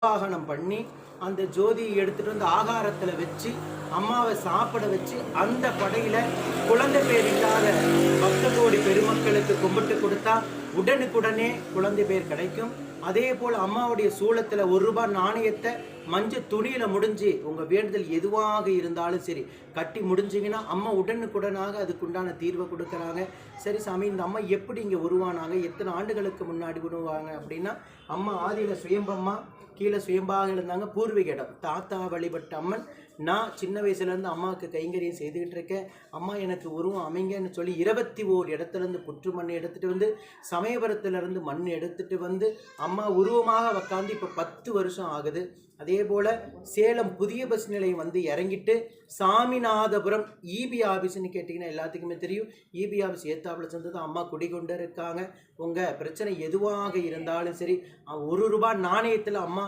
வாகனம் பண்ணி அந்த ஜோதியை எடுத்துட்டு வந்து ஆகாரத்துல வச்சு அம்மாவை சாப்பிட வச்சு அந்த படையில குழந்தை பேர் இல்லாத பக்த கோடி பெருமக்களுக்கு கும்பிட்டு கொடுத்தா உடனுக்குடனே குழந்தை பேர் கிடைக்கும். அதே போல் அம்மாவுடைய சூளத்துல ₹1 நாணயத்தை மஞ்சள் துணியில முடிஞ்சு உங்க வேண்டுதல் எதுவாக இருந்தாலும் சரி கட்டி முடிஞ்சிங்கன்னா அம்மா உடனுக்குடனாக அதுக்குண்டான தீர்வை கொடுக்குறாங்க. சரி சாமி, இந்த அம்மா எப்படி இங்கே உருவானாங்க, எத்தனை ஆண்டுகளுக்கு முன்னாடி உருவாங்க அப்படின்னா, அம்மா ஆதியில் சுயம்பம்மா, கீழே சுயம்பாக இருந்தாங்க. பூர்வீக இடம் தாத்தா வழிபட்ட அம்மன். நான் சின்ன வயசுலேருந்து அம்மாவுக்கு கைங்கரியம் செய்துக்கிட்டு இருக்கேன். அம்மா எனக்கு உருவம் அமைங்கன்னு சொல்லி 21 இடத்துலேருந்து புற்று மண் எடுத்துகிட்டு வந்து சமயபுரத்துலேருந்து மண் எடுத்துகிட்டு வந்து அம்மா உருவமாக உட்காந்து இப்போ 10 வருஷம் ஆகுது. அதே போல் சேலம் புதிய பஸ் நிலையம் வந்து இறங்கிட்டு சாமிநாதபுரம் இபி ஆஃபீஸ்ன்னு கேட்டிங்கன்னா எல்லாத்துக்குமே தெரியும். இபி ஆஃபீஸ் ஏத்தாப்புல சேர்ந்து அம்மா குடிகொண்டு இருக்காங்க. உங்கள் பிரச்சனை எதுவாக இருந்தாலும் சரி ₹1 நாணயத்தில் அம்மா